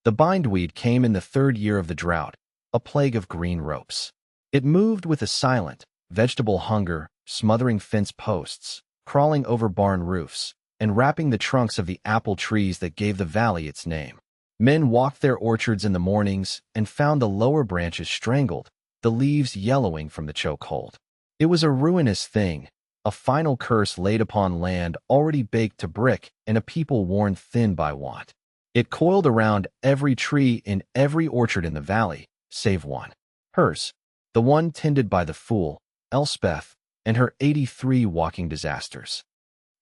The bindweed came in the third year of the drought, a plague of green ropes. It moved with a silent, vegetable hunger, smothering fence posts, crawling over barn roofs, and wrapping the trunks of the apple trees that gave the valley its name. Men walked their orchards in the mornings and found the lower branches strangled, the leaves yellowing from the chokehold. It was a ruinous thing, a final curse laid upon land already baked to brick and a people worn thin by want. It coiled around every tree in every orchard in the valley, save one. Hers, the one tended by the fool, Elspeth, and her 83 walking disasters.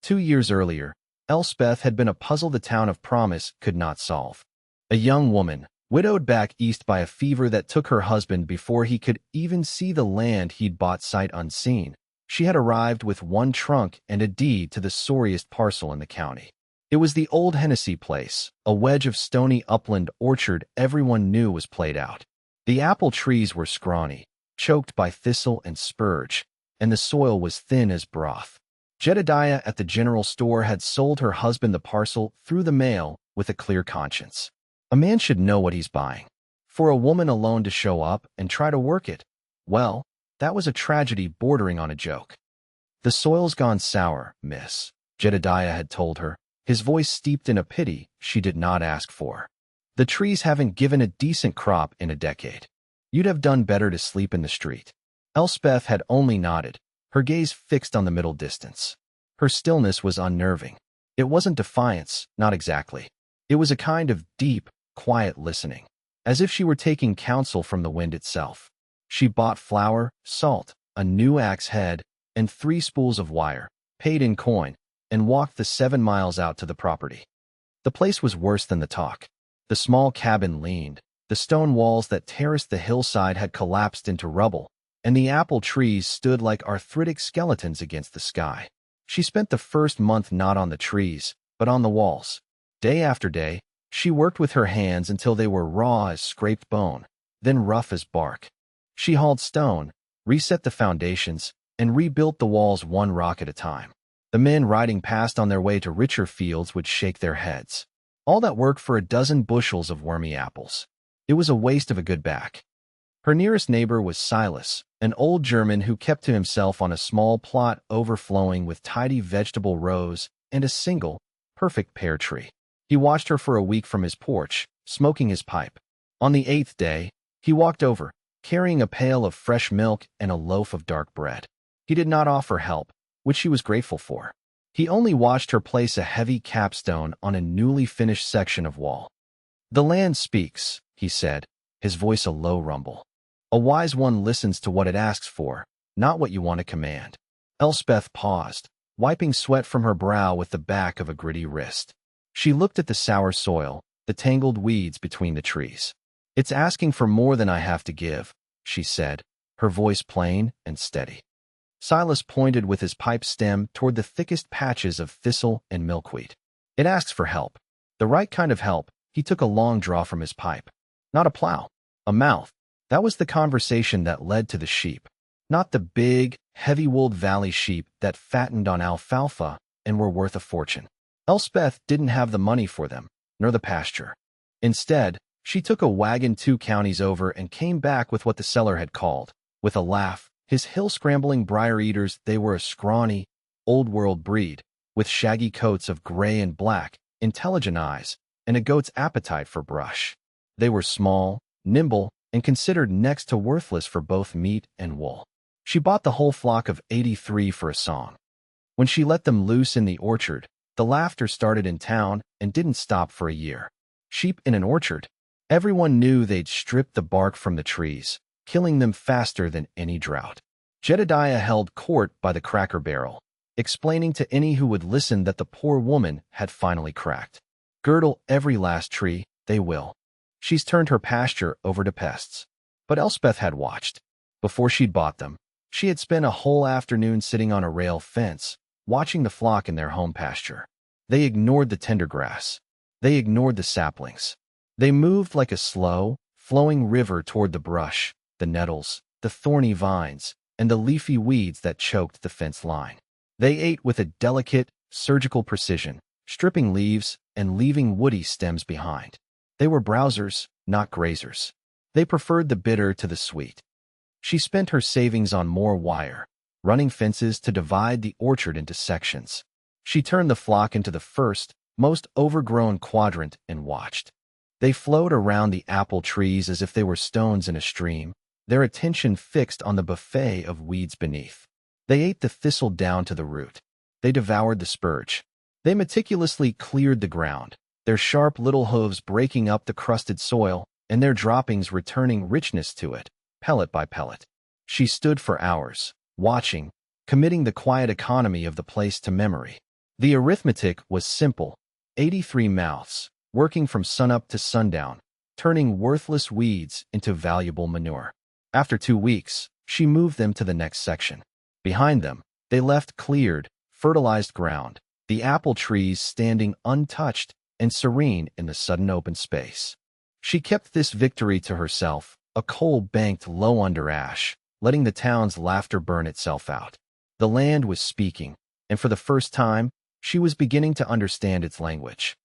2 years earlier, Elspeth had been a puzzle the town of Promise could not solve. A young woman, widowed back east by a fever that took her husband before he could even see the land he'd bought sight unseen, she had arrived with one trunk and a deed to the sorriest parcel in the county. It was the old Hennessy place, a wedge of stony upland orchard everyone knew was played out. The apple trees were scrawny, choked by thistle and spurge, and the soil was thin as broth. Jedediah at the general store had sold her husband the parcel through the mail with a clear conscience. A man should know what he's buying. For a woman alone to show up and try to work it, well, that was a tragedy bordering on a joke. "The soil's gone sour, miss," Jedediah had told her, his voice steeped in a pity she did not ask for. "The trees haven't given a decent crop in a decade. You'd have done better to sleep in the street." Elspeth had only nodded, her gaze fixed on the middle distance. Her stillness was unnerving. It wasn't defiance, not exactly. It was a kind of deep, quiet listening, as if she were taking counsel from the wind itself. She bought flour, salt, a new axe head, and 3 spools of wire, paid in coin, and walked the 7 miles out to the property. The place was worse than the talk. The small cabin leaned, the stone walls that terraced the hillside had collapsed into rubble, and the apple trees stood like arthritic skeletons against the sky. She spent the first month not on the trees, but on the walls. Day after day, she worked with her hands until they were raw as scraped bone, then rough as bark. She hauled stone, reset the foundations, and rebuilt the walls one rock at a time. The men riding past on their way to richer fields would shake their heads. All that work for a dozen bushels of wormy apples. It was a waste of a good back. Her nearest neighbor was Silas, an old German who kept to himself on a small plot overflowing with tidy vegetable rows and a single, perfect pear tree. He watched her for a week from his porch, smoking his pipe. On the 8th day, he walked over, carrying a pail of fresh milk and a loaf of dark bread. He did not offer help, which she was grateful for. He only watched her place a heavy capstone on a newly finished section of wall. "The land speaks," he said, his voice a low rumble. "A wise one listens to what it asks for, not what you want to command." Elspeth paused, wiping sweat from her brow with the back of a gritty wrist. She looked at the sour soil, the tangled weeds between the trees. "It's asking for more than I have to give," she said, her voice plain and steady. Silas pointed with his pipe stem toward the thickest patches of thistle and milkweed. "It asks for help. The right kind of help." He took a long draw from his pipe. "Not a plow, a mouth." That was the conversation that led to the sheep. Not the big, heavy-wooled valley sheep that fattened on alfalfa and were worth a fortune. Elspeth didn't have the money for them, nor the pasture. Instead, she took a wagon 2 counties over and came back with what the seller had called, with a laugh, his hill-scrambling briar-eaters. They were a scrawny, old-world breed, with shaggy coats of gray and black, intelligent eyes, and a goat's appetite for brush. They were small, nimble, and considered next to worthless for both meat and wool. She bought the whole flock of 83 for a song. When she let them loose in the orchard, the laughter started in town and didn't stop for a year. Sheep in an orchard? Everyone knew they'd strip the bark from the trees, killing them faster than any drought. Jedediah held court by the cracker barrel, explaining to any who would listen that the poor woman had finally cracked. "Girdle every last tree, they will. She's turned her pasture over to pests." But Elspeth had watched. Before she'd bought them, she had spent a whole afternoon sitting on a rail fence, watching the flock in their home pasture. They ignored the tender grass. They ignored the saplings. They moved like a slow, flowing river toward the brush, the nettles, the thorny vines, and the leafy weeds that choked the fence line. They ate with a delicate, surgical precision, stripping leaves and leaving woody stems behind. They were browsers, not grazers. They preferred the bitter to the sweet. She spent her savings on more wire, running fences to divide the orchard into sections. She turned the flock into the first, most overgrown quadrant and watched. They flowed around the apple trees as if they were stones in a stream, their attention fixed on the buffet of weeds beneath. They ate the thistle down to the root. They devoured the spurge. They meticulously cleared the ground, their sharp little hooves breaking up the crusted soil, and their droppings returning richness to it, pellet by pellet. She stood for hours, watching, committing the quiet economy of the place to memory. The arithmetic was simple: 83 mouths, working from sunup to sundown, turning worthless weeds into valuable manure. After 2 weeks, she moved them to the next section. Behind them, they left cleared, fertilized ground, the apple trees standing untouched and serene in the sudden open space. She kept this victory to herself, a coal banked low under ash, letting the town's laughter burn itself out. The land was speaking, and for the first time, she was beginning to understand its language.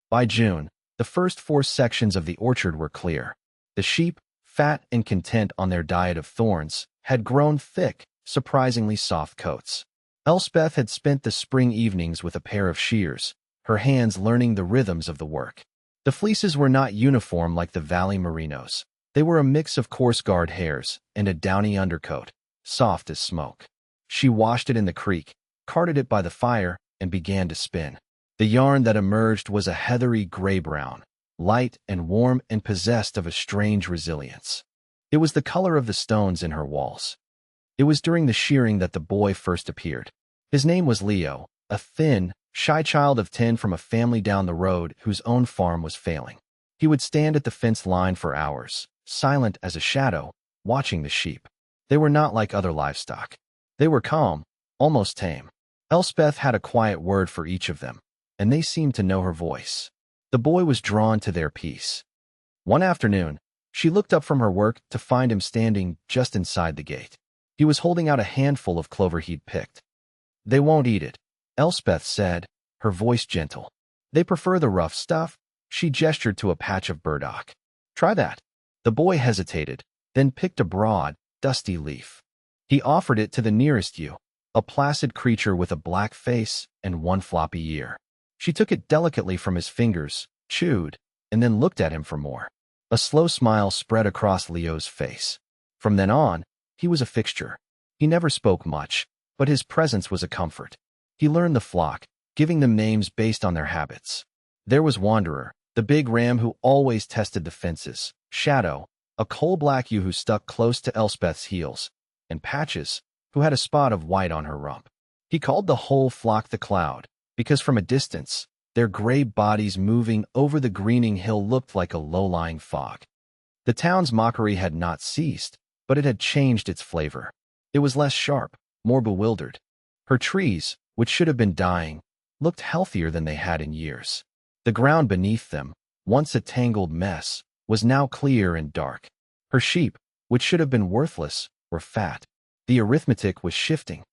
By June, the first 4 sections of the orchard were clear. The sheep, fat and content on their diet of thorns, had grown thick, surprisingly soft coats. Elspeth had spent the spring evenings with a pair of shears, her hands learning the rhythms of the work. The fleeces were not uniform like the valley merinos. They were a mix of coarse guard hairs and a downy undercoat, soft as smoke. She washed it in the creek, carded it by the fire, and began to spin. The yarn that emerged was a heathery gray-brown, light and warm and possessed of a strange resilience. It was the color of the stones in her walls. It was during the shearing that the boy first appeared. His name was Leo, a thin, shy child of 10 from a family down the road whose own farm was failing. He would stand at the fence line for hours, silent as a shadow, watching the sheep. They were not like other livestock. They were calm, almost tame. Elspeth had a quiet word for each of them, and they seemed to know her voice. The boy was drawn to their peace. One afternoon, she looked up from her work to find him standing just inside the gate. He was holding out a handful of clover he'd picked. "They won't eat it," Elspeth said, her voice gentle. "They prefer the rough stuff." She gestured to a patch of burdock. "Try that." The boy hesitated, then picked a broad, dusty leaf. He offered it to the nearest ewe, a placid creature with a black face and one floppy ear. She took it delicately from his fingers, chewed, and then looked at him for more. A slow smile spread across Leo's face. From then on, he was a fixture. He never spoke much, but his presence was a comfort. He learned the flock, giving them names based on their habits. There was Wanderer, the big ram who always tested the fences, Shadow, a coal-black ewe who stuck close to Elspeth's heels, and Patches, who had a spot of white on her rump. He called the whole flock the Cloud, because from a distance, their gray bodies moving over the greening hill looked like a low-lying fog. The town's mockery had not ceased, but it had changed its flavor. It was less sharp, more bewildered. Her trees, which should have been dying, looked healthier than they had in years. The ground beneath them, once a tangled mess, was now clear and dark. Her sheep, which should have been worthless, were fat. The arithmetic was shifting.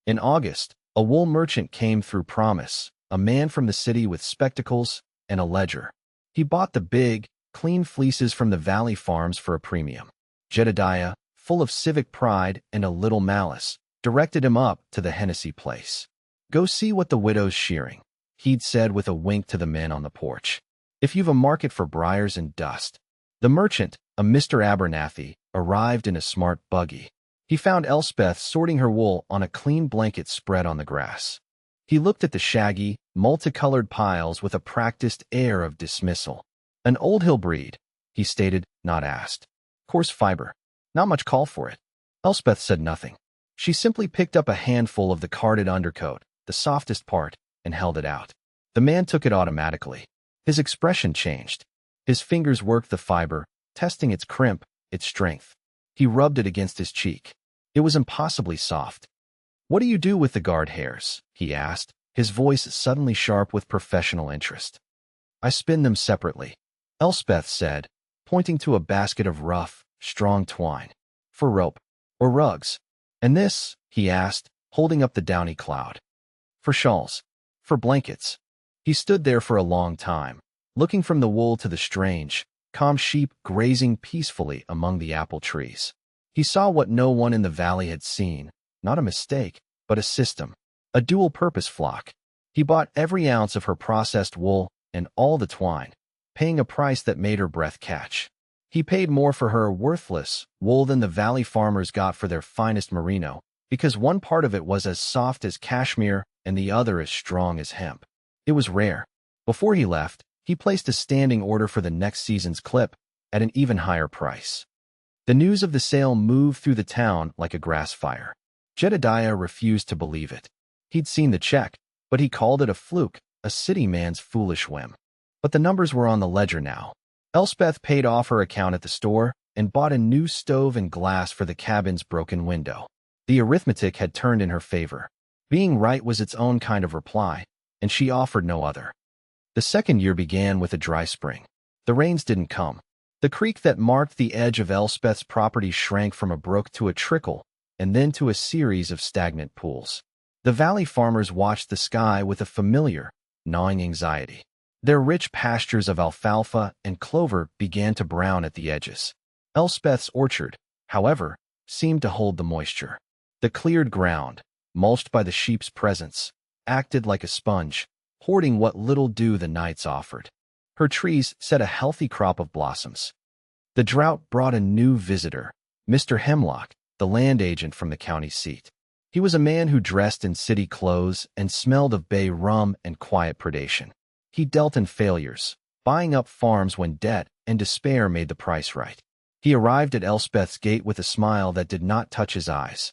In August, a wool merchant came through Promise, a man from the city with spectacles and a ledger. He bought the big, clean fleeces from the valley farms for a premium. Jedediah, full of civic pride and a little malice, directed him up to the Hennessy place. "Go see what the widow's shearing," he'd said with a wink to the men on the porch. "If you've a market for briars and dust." The merchant, a Mr. Abernathy, arrived in a smart buggy. He found Elspeth sorting her wool on a clean blanket spread on the grass. He looked at the shaggy, multicolored piles with a practiced air of dismissal. "An Old Hill breed," he stated, not asked. "Coarse fiber. Not much call for it." Elspeth said nothing. She simply picked up a handful of the carded undercoat, the softest part, and held it out. The man took it automatically. His expression changed. His fingers worked the fiber, testing its crimp, its strength. He rubbed it against his cheek. It was impossibly soft. "What do you do with the guard hairs?" he asked, his voice suddenly sharp with professional interest. "I spin them separately," Elspeth said, pointing to a basket of rough, strong twine. "For rope. Or rugs. And this?" he asked, holding up the downy cloud. "For shawls. For blankets." He stood there for a long time, looking from the wool to the strange, calm sheep grazing peacefully among the apple trees. He saw what no one in the valley had seen, not a mistake, but a system, a dual-purpose flock. He bought every ounce of her processed wool and all the twine, paying a price that made her breath catch. He paid more for her worthless wool than the valley farmers got for their finest merino, because one part of it was as soft as cashmere and the other as strong as hemp. It was rare. Before he left, he placed a standing order for the next season's clip at an even higher price. The news of the sale moved through the town like a grass fire. Jedediah refused to believe it. He'd seen the check, but he called it a fluke, a city man's foolish whim. But the numbers were on the ledger now. Elspeth paid off her account at the store and bought a new stove and glass for the cabin's broken window. The arithmetic had turned in her favor. Being right was its own kind of reply, and she offered no other. The second year began with a dry spring. The rains didn't come. The creek that marked the edge of Elspeth's property shrank from a brook to a trickle, and then to a series of stagnant pools. The valley farmers watched the sky with a familiar, gnawing anxiety. Their rich pastures of alfalfa and clover began to brown at the edges. Elspeth's orchard, however, seemed to hold the moisture. The cleared ground, mulched by the sheep's presence, acted like a sponge, hoarding what little dew the nights offered. Her trees set a healthy crop of blossoms. The drought brought a new visitor, Mr. Hemlock, the land agent from the county seat. He was a man who dressed in city clothes and smelled of bay rum and quiet predation. He dealt in failures, buying up farms when debt and despair made the price right. He arrived at Elspeth's gate with a smile that did not touch his eyes.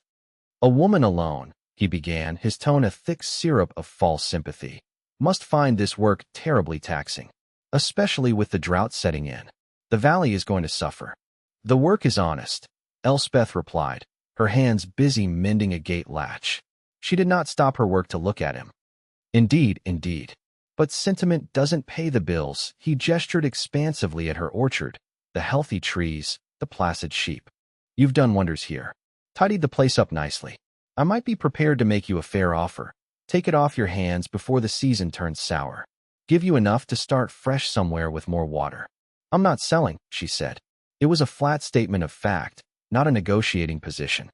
"A woman alone," he began, his tone a thick syrup of false sympathy, "must find this work terribly taxing, especially with the drought setting in. The valley is going to suffer." "The work is honest," Elspeth replied, her hands busy mending a gate latch. She did not stop her work to look at him. Indeed. But sentiment doesn't pay the bills." He gestured expansively at her orchard, the healthy trees, the placid sheep. "You've done wonders here. Tidied the place up nicely. I might be prepared to make you a fair offer. Take it off your hands before the season turns sour. Give you enough to start fresh somewhere with more water." "I'm not selling," she said. It was a flat statement of fact, not a negotiating position.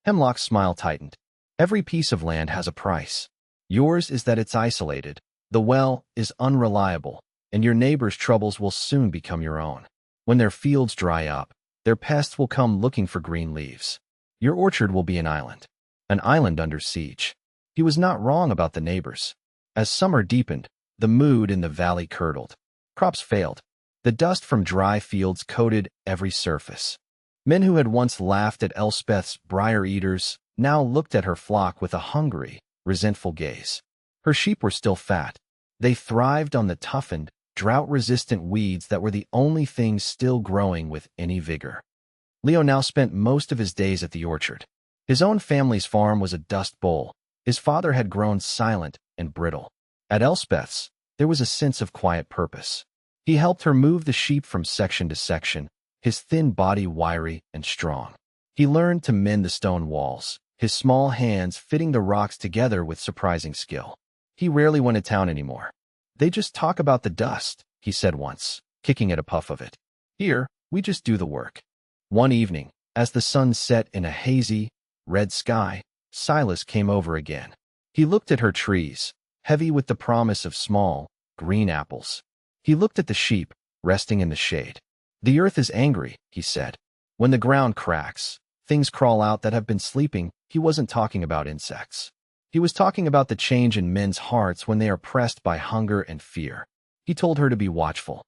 Hemlock's smile tightened. "Every piece of land has a price. Yours is that it's isolated. The well is unreliable, and your neighbor's troubles will soon become your own. When their fields dry up, their pests will come looking for green leaves. Your orchard will be an island under siege." He was not wrong about the neighbors. As summer deepened, the mood in the valley curdled. Crops failed. The dust from dry fields coated every surface. Men who had once laughed at Elspeth's briar-eaters now looked at her flock with a hungry, resentful gaze. Her sheep were still fat. They thrived on the toughened, drought-resistant weeds that were the only things still growing with any vigor. Leo now spent most of his days at the orchard. His own family's farm was a dust bowl. His father had grown silent and brittle. At Elspeth's, there was a sense of quiet purpose. He helped her move the sheep from section to section, his thin body wiry and strong. He learned to mend the stone walls, his small hands fitting the rocks together with surprising skill. He rarely went to town anymore. "They just talk about the dust," he said once, kicking at a puff of it. "Here, we just do the work." One evening, as the sun set in a hazy, red sky, Silas came over again. He looked at her trees, heavy with the promise of small, green apples. He looked at the sheep, resting in the shade. "The earth is angry," he said. "When the ground cracks, things crawl out that have been sleeping." He wasn't talking about insects. He was talking about the change in men's hearts when they are pressed by hunger and fear. He told her to be watchful.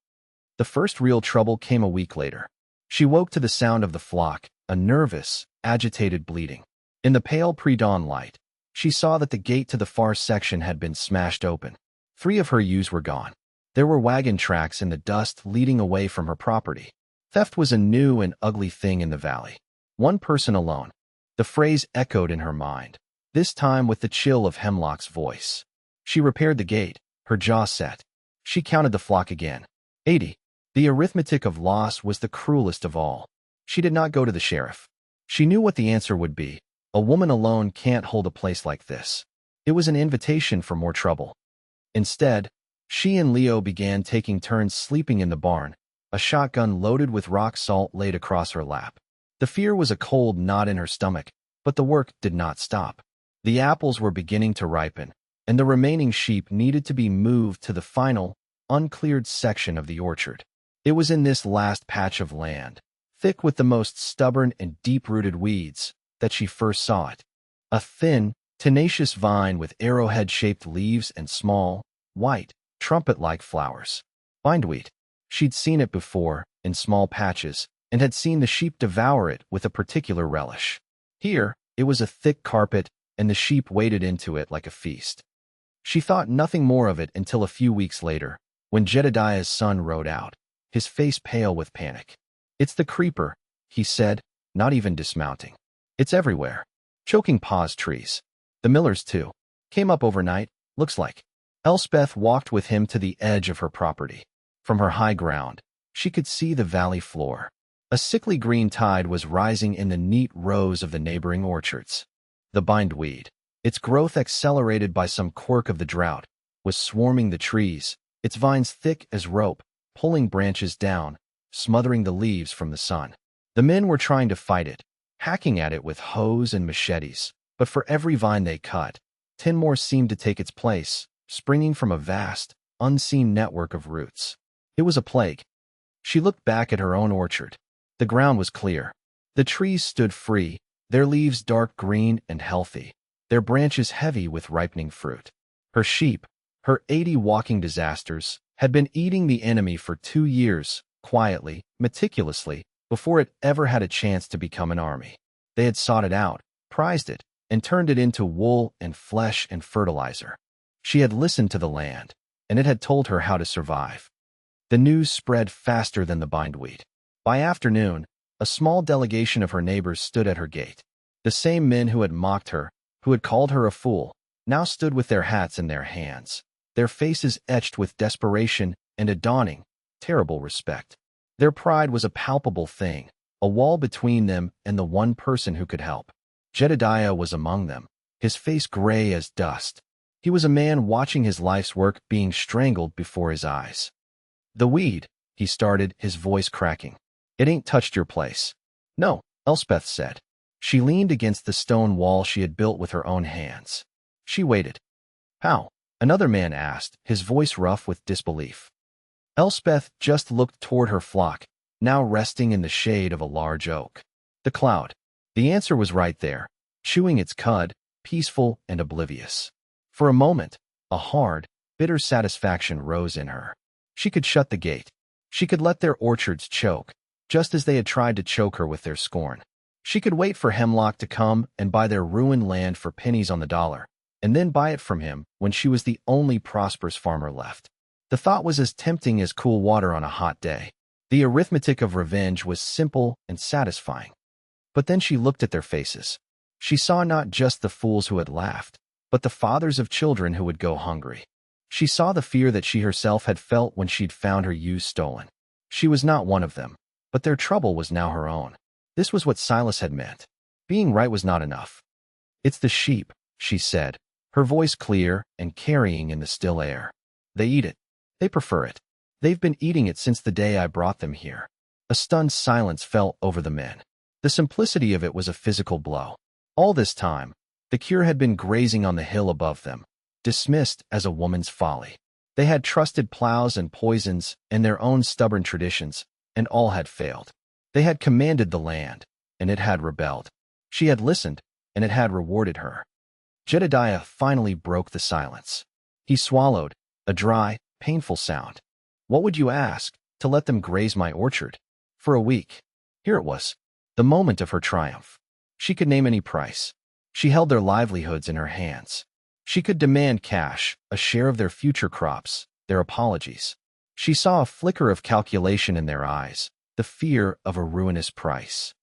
The first real trouble came a week later. She woke to the sound of the flock, a nervous, agitated bleating. In the pale pre-dawn light, she saw that the gate to the far section had been smashed open. 3 of her ewes were gone. There were wagon tracks in the dust leading away from her property. Theft was a new and ugly thing in the valley. One person alone. The phrase echoed in her mind, this time with the chill of Hemlock's voice. She repaired the gate, her jaw set. She counted the flock again. 80. The arithmetic of loss was the cruelest of all. She did not go to the sheriff. She knew what the answer would be. A woman alone can't hold a place like this. It was an invitation for more trouble. Instead, She and Leo began taking turns sleeping in the barn, a shotgun loaded with rock salt laid across her lap. The fear was a cold knot in her stomach, but the work did not stop. The apples were beginning to ripen, and the remaining sheep needed to be moved to the final, uncleared section of the orchard. It was in this last patch of land, thick with the most stubborn and deep-rooted weeds, that she first saw it. A thin, tenacious vine with arrowhead-shaped leaves and small, white, trumpet-like flowers. Bindweed. She'd seen it before, in small patches, and had seen the sheep devour it with a particular relish. Here, it was a thick carpet, and the sheep waded into it like a feast. She thought nothing more of it until a few weeks later, when Jedediah's son rode out, his face pale with panic. "It's the creeper," he said, not even dismounting. "It's everywhere. Choking Pa's trees. The miller's too. Came up overnight, looks like." Elspeth walked with him to the edge of her property. From her high ground, she could see the valley floor. A sickly green tide was rising in the neat rows of the neighboring orchards. The bindweed, its growth accelerated by some quirk of the drought, was swarming the trees, its vines thick as rope, pulling branches down, smothering the leaves from the sun. The men were trying to fight it, hacking at it with hoes and machetes, but for every vine they cut, 10 more seemed to take its place, springing from a vast, unseen network of roots. It was a plague. She looked back at her own orchard. The ground was clear. The trees stood free, their leaves dark green and healthy, their branches heavy with ripening fruit. Her sheep, her 80 walking disasters, had been eating the enemy for 2 years, quietly, meticulously, before it ever had a chance to become an army. They had sought it out, prized it, and turned it into wool and flesh and fertilizer. She had listened to the land, and it had told her how to survive. The news spread faster than the bindweed. By afternoon, a small delegation of her neighbors stood at her gate. The same men who had mocked her, who had called her a fool, now stood with their hats in their hands, their faces etched with desperation and a dawning, terrible respect. Their pride was a palpable thing, a wall between them and the one person who could help. Jedediah was among them, his face gray as dust. He was a man watching his life's work being strangled before his eyes. "The weed," he started, his voice cracking. "It ain't touched your place." "No," Elspeth said. She leaned against the stone wall she had built with her own hands. She waited. "How?" another man asked, his voice rough with disbelief. Elspeth just looked toward her flock, now resting in the shade of a large oak. The cloud. The answer was right there, chewing its cud, peaceful and oblivious. For a moment, a hard, bitter satisfaction rose in her. She could shut the gate. She could let their orchards choke, just as they had tried to choke her with their scorn. She could wait for Hemlock to come and buy their ruined land for pennies on the dollar, and then buy it from him when she was the only prosperous farmer left. The thought was as tempting as cool water on a hot day. The arithmetic of revenge was simple and satisfying. But then she looked at their faces. She saw not just the fools who had laughed, but the fathers of children who would go hungry. She saw the fear that she herself had felt when she'd found her ewes stolen. She was not one of them, but their trouble was now her own. This was what Silas had meant. Being right was not enough. "It's the sheep," she said, her voice clear and carrying in the still air. "They eat it. They prefer it. They've been eating it since the day I brought them here." A stunned silence fell over the men. The simplicity of it was a physical blow. All this time, the cure had been grazing on the hill above them, dismissed as a woman's folly. They had trusted plows and poisons and their own stubborn traditions, and all had failed. They had commanded the land, and it had rebelled. She had listened, and it had rewarded her. Jedediah finally broke the silence. He swallowed, a dry, painful sound. "What would you ask, to let them graze my orchard? For a week." Here it was, the moment of her triumph. She could name any price. She held their livelihoods in her hands. She could demand cash, a share of their future crops, their apologies. She saw a flicker of calculation in their eyes, the fear of a ruinous price.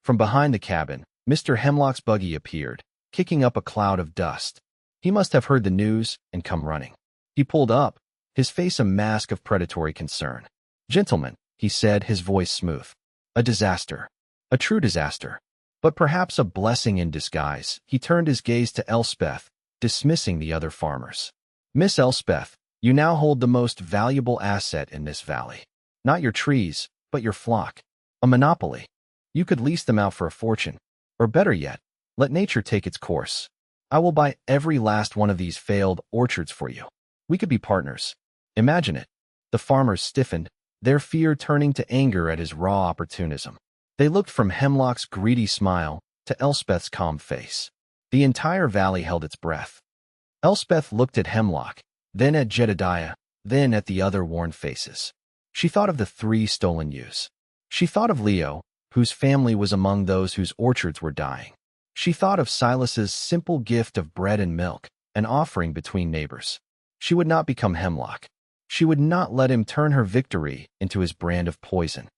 From behind the cabin, Mr. Hemlock's buggy appeared, kicking up a cloud of dust. He must have heard the news and come running. He pulled up, his face a mask of predatory concern. "Gentlemen," he said, his voice smooth. "A disaster. A true disaster. But perhaps a blessing in disguise." He turned his gaze to Elspeth, dismissing the other farmers. "Miss Elspeth, You now hold the most valuable asset in this valley. Not your trees, but your flock. A monopoly. You could lease them out for a fortune. Or better yet, let nature take its course. I will buy every last one of these failed orchards for you. We could be partners. Imagine it. The farmers stiffened, their fear turning to anger at his raw opportunism. They looked from Hemlock's greedy smile to Elspeth's calm face. The entire valley held its breath. Elspeth looked at Hemlock, then at Jedediah, then at the other worn faces. She thought of the 3 stolen ewes. She thought of Leo, whose family was among those whose orchards were dying. She thought of Silas's simple gift of bread and milk, an offering between neighbors. She would not become Hemlock. She would not let him turn her victory into his brand of poison.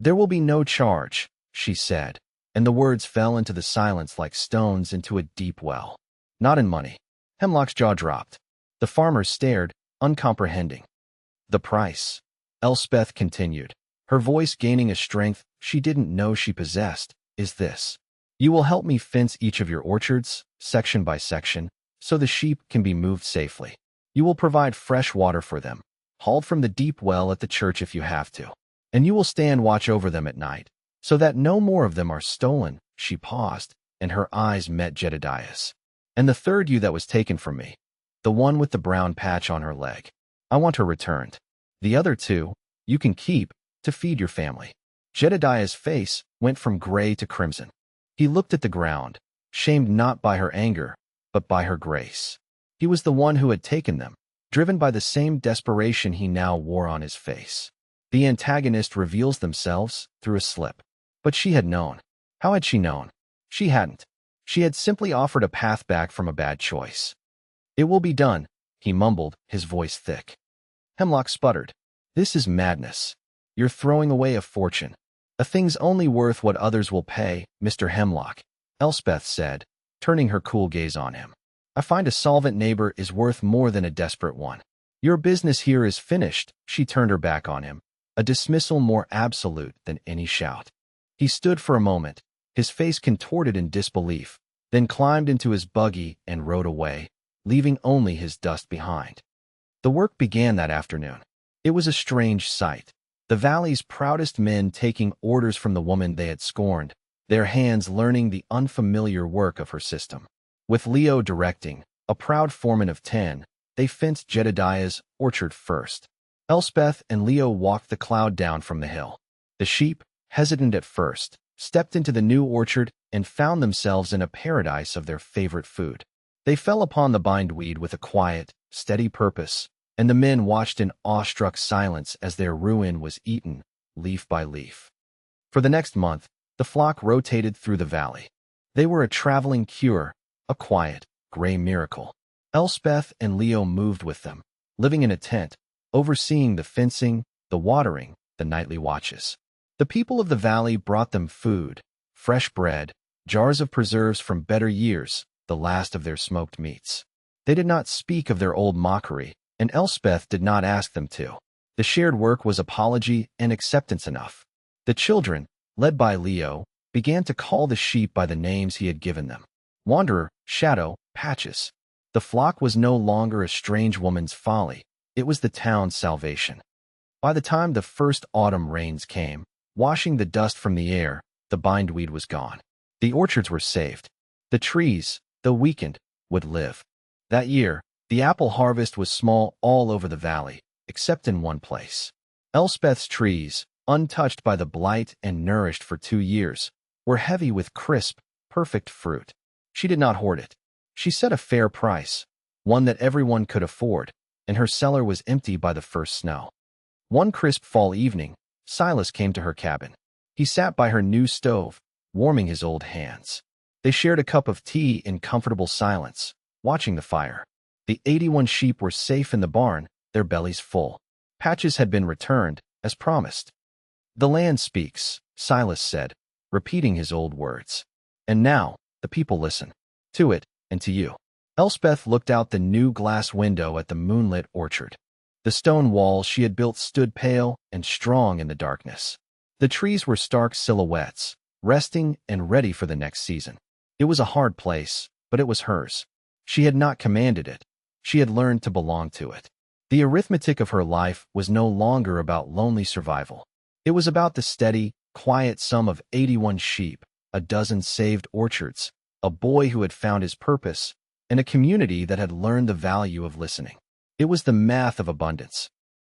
There will be no charge, she said, and the words fell into the silence like stones into a deep well. Not in money. Hemlock's jaw dropped. The farmers stared, uncomprehending. The price, Elspeth continued, her voice gaining a strength she didn't know she possessed, is this. You will help me fence each of your orchards, section by section, so the sheep can be moved safely. You will provide fresh water for them, hauled from the deep well at the church if you have to. And you will stand watch over them at night, so that no more of them are stolen. She paused, and her eyes met Jedediah's. And the 3rd ewe that was taken from me, the one with the brown patch on her leg, I want her returned. The other 2, you can keep, to feed your family. Jedediah's face went from gray to crimson. He looked at the ground, shamed not by her anger, but by her grace. He was the one who had taken them, driven by the same desperation he now wore on his face. The antagonist reveals themselves through a slip. But she had known. How had she known? She hadn't. She had simply offered a path back from a bad choice. It will be done, he mumbled, his voice thick. Hemlock sputtered. This is madness. You're throwing away a fortune. A thing's only worth what others will pay, Mr. Hemlock, Elspeth said, turning her cool gaze on him. I find a solvent neighbor is worth more than a desperate one. Your business here is finished, she turned her back on him, a dismissal more absolute than any shout. He stood for a moment, his face contorted in disbelief, then climbed into his buggy and rode away, leaving only his dust behind. The work began that afternoon. It was a strange sight. The valley's proudest men taking orders from the woman they had scorned, their hands learning the unfamiliar work of her system. With Leo directing, a proud foreman of 10, they fenced Jedediah's orchard first. Elspeth and Leo walked the cloud down from the hill. The sheep, hesitant at first, stepped into the new orchard and found themselves in a paradise of their favorite food. They fell upon the bindweed with a quiet, steady purpose, and the men watched in awestruck silence as their ruin was eaten, leaf by leaf. For the next month, the flock rotated through the valley. They were a traveling cure, a quiet, gray miracle. Elspeth and Leo moved with them, living in a tent, overseeing the fencing, the watering, the nightly watches. The people of the valley brought them food, fresh bread, jars of preserves from better years, the last of their smoked meats. They did not speak of their old mockery, and Elspeth did not ask them to. The shared work was apology and acceptance enough. The children, led by Leo, began to call the sheep by the names he had given them. Wanderer, Shadow, Patches. The flock was no longer a strange woman's folly. It was the town's salvation. By the time the first autumn rains came, washing the dust from the air, the bindweed was gone. The orchards were saved. The trees, though weakened, would live. That year, the apple harvest was small all over the valley, except in one place. Elspeth's trees, untouched by the blight and nourished for 2 years, were heavy with crisp, perfect fruit. She did not hoard it. She set a fair price, one that everyone could afford, and her cellar was empty by the first snow. One crisp fall evening, Silas came to her cabin. He sat by her new stove, warming his old hands. They shared a cup of tea in comfortable silence, watching the fire. The 81 sheep were safe in the barn, their bellies full. Patches had been returned, as promised. The land speaks, Silas said, repeating his old words. And now, the people listen. To it, and to you. Elspeth looked out the new glass window at the moonlit orchard. The stone walls she had built stood pale and strong in the darkness. The trees were stark silhouettes, resting and ready for the next season. It was a hard place, but it was hers. She had not commanded it. She had learned to belong to it. The arithmetic of her life was no longer about lonely survival. It was about the steady, quiet sum of 81 sheep, a dozen saved orchards, a boy who had found his purpose, and a community that had learned the value of listening. It was the math of abundance,